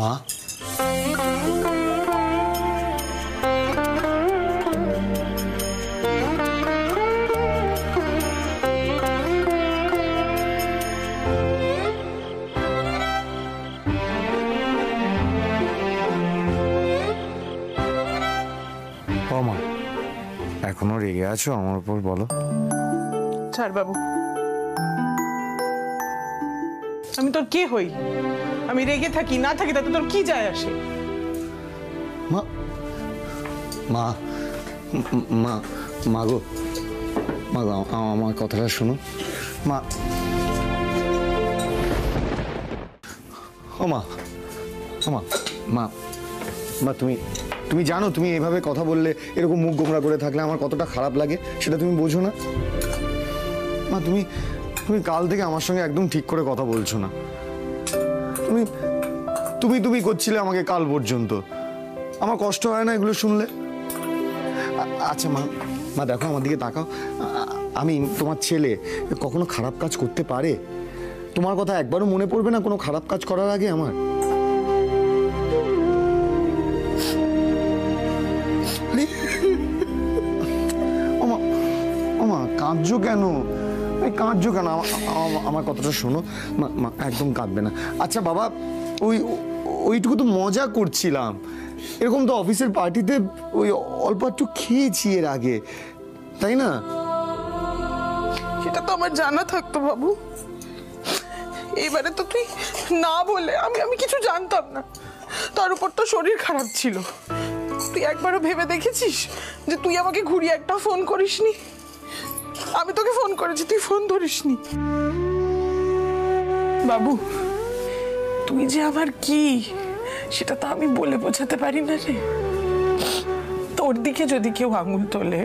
মা, ও মা, এখনো রেগে আছো আমার উপর? বলো। ছাড় বাবু, আমি তোর কে হই? আমি রেগে থাকি না থাকি তাতে তোর কি যায় আসে? মা মা মা মা গো, মা গো, আমার কথাটা শোনো মা। ও মা, মা মা মা, তুমি জানো তুমি এইভাবে কথা বললে, এরকম মুখ গোমরা করে থাকলে আমার কতটা খারাপ লাগে, সেটা তুমি বোঝো না? মা তুমি কাল থেকে আমার সঙ্গে একদম ঠিক করে কথা বলছো না। তুমি করছিলে আমাকে কাল পর্যন্ত। আমার কষ্ট হয় না এগুলো শুনলে? আচ্ছা মা দেখো, আমার দিকে তাকাও। আমি তোমার ছেলে, কখনো খারাপ কাজ করতে পারে? তোমার কথা একবারও মনে পড়বে না কোনো খারাপ কাজ করার আগে আমার? ওমা কাঁদছো কেন? কাঁদছো কেন? আমার কথাটা শোনো, একদম কাঁদবে না। আচ্ছা বাবা, ওইটুকু তো মজা করছিলাম। এরকম তো অফিসের পার্টিতে ওই অল্প একটু খেয়েছি এর আগে, তাই না? সেটা তো আমার জানা থাকতো বাবু। এবারে তো তুই না বলে আমি কিছু জানতাম না। তার উপর তো শরীর খারাপ ছিল। তুই একবারও ভেবে দেখেছিস যে তুই আমাকে ঘুরিয়ে একটা ফোন করিসনি? আমি তোকে ফোন করেছি, তুই ফোন ধরিসনি। বাবু, তুই যে আমার কি সেটা তো আমি বলে বোঝাতে পারি না রে। তোর দিকে যদি কেউ আঙুল তোলে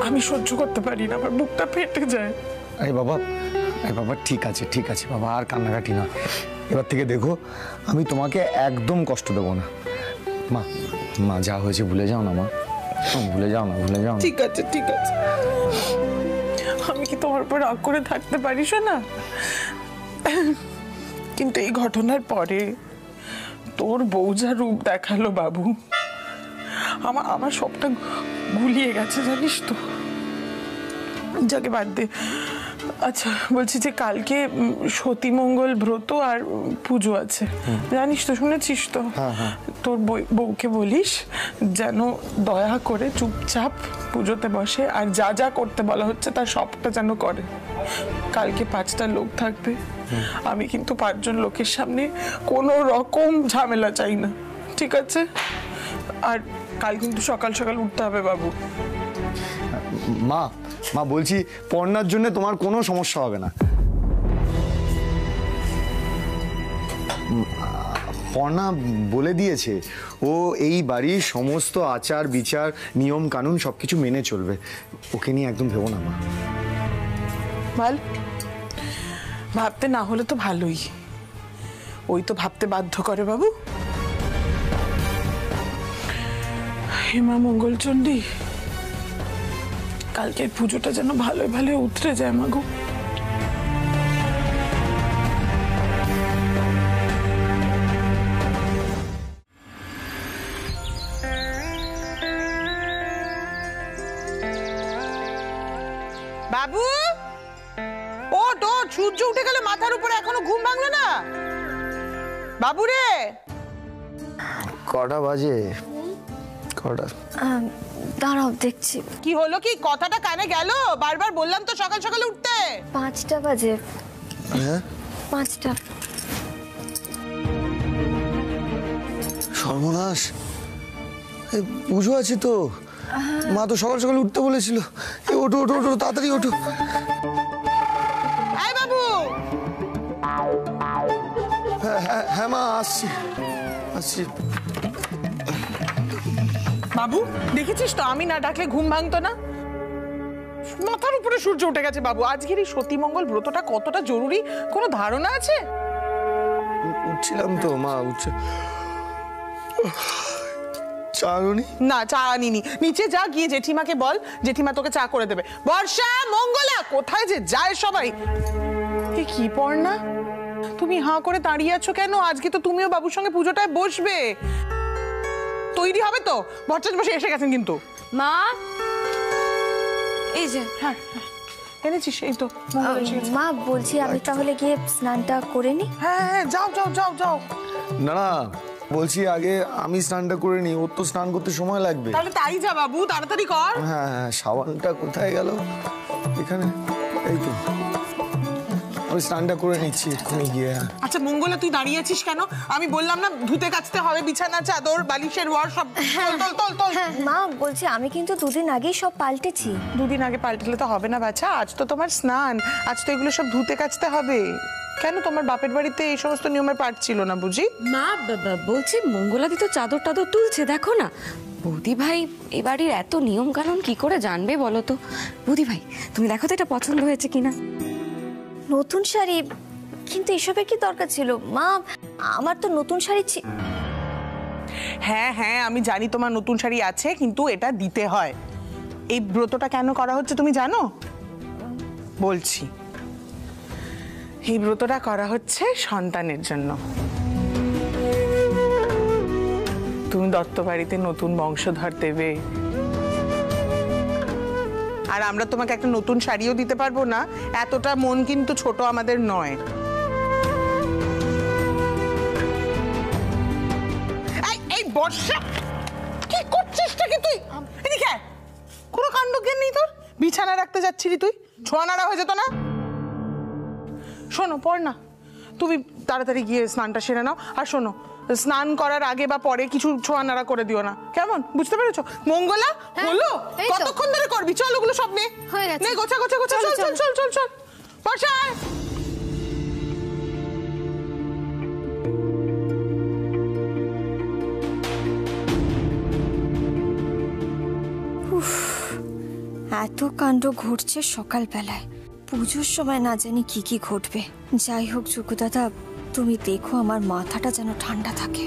আমি সহ্য করতে পারি না, আমার বুকটা ফেটে যায়। আরে বাবা ঠিক আছে বাবা, আর কান্নাকাটি না। এবার থেকে দেখো, আমি তোমাকে একদম কষ্ট দেবো না। মা যা হয়েছে ভুলে যাও না মা, ভুলে যাও না। ঠিক আছে আমি কি তোমার উপর রাগ করে থাকতে পারিস না? কিন্তু এই ঘটনার পরে তোর বউ যা রূপ দেখালো বাবু, আমার সবটা গুলিয়ে গেছে জানিস তো। যাকে বাদ দে। আচ্ছা বলছি যে কালকে সতীমঙ্গল ব্রত আর পুজো আছে, জানিস তো? শুনেছিস তো? তোর বউকে বলিস যেন দয়া করে চুপচাপ পুজোতে বসে, আর যা যা করতে বলা হচ্ছে তার সবটা যেন করে। কালকে 5টা লোক থাকবে। আমি কিন্তু 5 জন লোকের সামনে কোনো রকম ঝামেলা চাই না, ঠিক আছে? আর কাল কিন্তু সকাল সকাল উঠতে হবে বাবু। মা বলছি, পড়নার জন্য তোমার কোনো সমস্যা হবে না। পর্ণা বলে দিয়েছে ও এই বাড়ির সমস্ত আচার বিচার নিয়ম কানুন সবকিছু মেনে চলবে। ওকে নিয়ে একদম ভেবো না মা। ভাবতে না হলে তো ভালোই, ওই তো ভাবতে বাধ্য করে বাবু। হেমা মঙ্গলচণ্ডী, কালকের পুজোটা যেন ভালোই ভালো উতরে যায় মাগো। বাবু ওঠ, সূর্য উঠে গেলে মাথার উপরে, এখনো ঘুম ভাঙলো না? বাবু রে, কটা বাজে? কটা? দাঁড়াও দেখছি। কি হলো? কি কথাটা কানে গেল? বারবার বললাম তো সকাল সকাল উঠতে। 5টা বাজে। হ্যাঁ 5টা। সর্বনাশ, পুজো আছে তো। মা তো সকাল সকাল উঠতে বলেছিল। ওঠো তাড়াতাড়ি ওঠো। এই বাবু। হ্যাঁ মা, আসছি। বাবু দেখেছিস তো, আমি না ডাকলে ঘুম ভাঙতো না। মাথার উপরে সূর্য উঠে গেছে বাবু। আজকের এই সতীমঙ্গল ব্রতটা কতটা জরুরি কোনো ধারণা আছে? উঠছিলাম তো মা, উঠছে। চা আনোনি? না, চা আনিনি। নিচে যা, গিয়ে জেঠিমাকে বল, জেঠিমা তোকে চা করে দেবে। বর্ষা, মঙ্গলা, কোথায় যে যায় সবাই। কি পড়না, তুমি হাঁ করে দাঁড়িয়ে আছো কেন? আজকে তো তুমিও বাবুর সঙ্গে পুজোটায় বসবে। তৈরি হবে তো? ভট্টাচ বসে এসে গেছেন কিন্তু। মা, এই যে হ্যাঁ এনেছিস? এই তো মা, বলছি আমি তাহলে গিয়ে স্নানটা করে নি। হ্যাঁ হ্যাঁ, যাও যাও যাও যাও। না না, বলছি আগে আমি স্নানটা করে নিই, ওর তো স্নান করতে সময় লাগবে। তাহলে তাই যা বাবু, তাড়াতাড়ি কর। হ্যাঁ হ্যাঁ, সাবানটা কোথায় গেল? এখানে, এই তো। আমি স্নানটা করে নিচ্ছি এক্ষুনি গিয়ে। আচ্ছা মঙ্গলা, তুই দাঁড়িয়ে আছিস কেন? আমি বললাম না ধুতে কাচতে হবে, বিছানা, চাদর, বালিশের ওয়ার সব। তোল তোল তোল। মা, বলছি আমি কিন্তু দুদিন আগেই সব পাল্টেছি। দুদিন আগে পাল্টালে তো হবে না বাছা, আজ তো তোমার স্নান, আজ তো এগুলো সব ধুতে কাচতে হবে। কেন, তোমার বাপের বাড়িতে এই সমস্ত নিয়মের পাঠ ছিল না বুঝি? মা, বলছি মঙ্গলাদি তো চাদর টাদর তুলছে, দেখো না। বৌদি ভাই এ বাড়ির এত নিয়ম কানুন কি করে জানবে বলো তো? বৌদি ভাই তুমি দেখো তো এটা পছন্দ হয়েছে কিনা। নতুন শাড়ি, কিন্তু এসবের কি দরকার ছিল মা? আমার তো নতুন শাড়ি হ্যাঁ হ্যাঁ, আমি জানি তোমার নতুন শাড়ি আছে, কিন্তু এটা দিতে হয়। এই ব্রতটা কেন করা হচ্ছে তুমি জানো? বলছি, এই ব্রতটা করা হচ্ছে সন্তানের জন্য। তুমি দত্ত বাড়িতে নতুন বংশধর দেবে, আর আমরা তোমাকে একটা নতুন শাড়িও দিতে পারবো না। এতটা মন কিন্তু ছোট আমাদের নয়। এই বর্ষা, কি করছিস কি তুই? এদিকে আয়। কোনো কাণ্ড জ্ঞান নেই তোর? বিছানা রাখতে যাচ্ছিলি তুই, ছোঁয়া নাড়া হয়ে যেত না? শোনো, পড় না, তুমি তাড়াতাড়ি গিয়ে স্নানটা সেরে নাও। আর শোনো, স্নান করার আগে বা পরে কিছু ছোঁয়া নাড়া করে দিও না, কেমন? বুঝতে পেরেছো? মঙ্গলা, হলো? কতক্ষণ ধরে করবি? চল ওগুলো সব নে, নে, গোছা গোছা গোছা। চল চল চল চল চল, বর্ষা আয়। এত কাণ্ড ঘটছে সকালবেলায়, পুজোর সময় না জানি কি কি ঘটবে। যাই হোক যোগু দাদা, তুমি দেখো আমার মাথাটা যেন ঠান্ডা থাকে।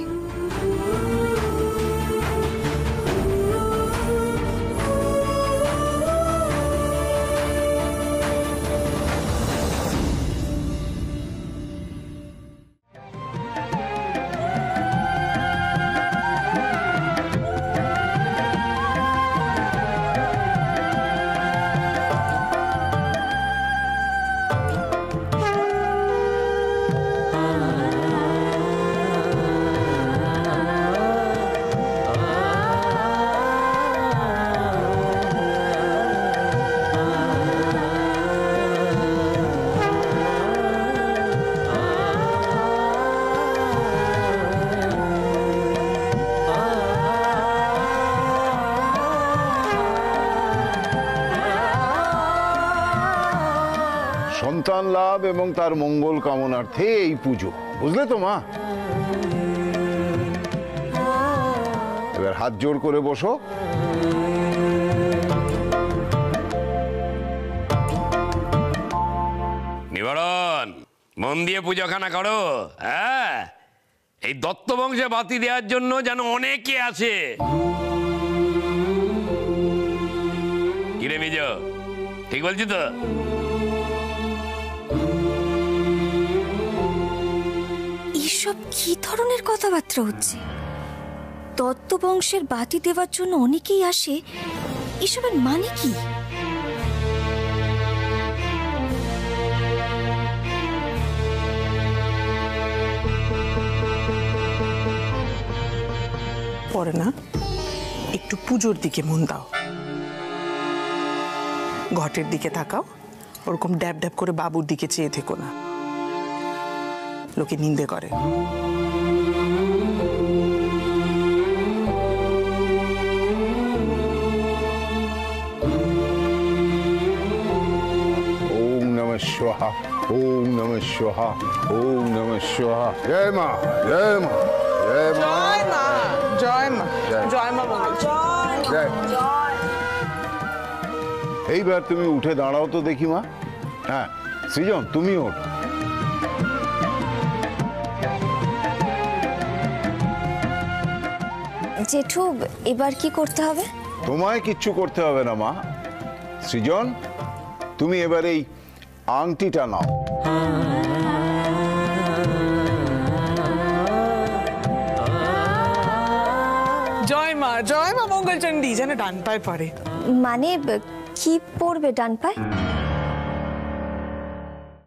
সন্তান লাভ এবং তার মঙ্গল কামনার্থে এই পুজো, বুঝলে তো মা? এবার হাত জোড় করে বসো। নিবারণ, মন দিয়ে পুজোখানা করো। হ্যাঁ, এই দত্ত বংশে বাতি দেওয়ার জন্য যেন অনেকে আছে। কিরে মিজ, ঠিক বলছি তো? এসব কি ধরনের কথাবার্তা হচ্ছে? দত্ত বংশের বাতি দেওয়ার জন্য অনেকেই আসে, এসবের মানে কি? পরে না, একটু পুজোর দিকে মন দাও, ঘটের দিকে তাকাও। ওরকম ড্যাব ড্যাব করে বাবুর দিকে চেয়ে থেকো না, লোকে নিন্দে করে। ওম নমঃ শিবায়, ওম নমঃ শিবায়, ওম নমঃ শিবায়। জয় মা, জয় মা, জয় মা, জয় মা, জয় মা, জয় মা বলে জয়। এইবার তুমি উঠে দাঁড়াও তো দেখি মা। হ্যাঁ সৃজন, তুমি ওঠ। জেঠু, এবার কি করতে হবে? তোমায় কিচ্ছু করতে হবে না মা। সৃজন, তুমি এবার এই আংটিটা নাও। জয় মা মঙ্গলচণ্ডী যেন ডান পায়ে পড়ে। মানে কি পড়বে ডান পায়ে?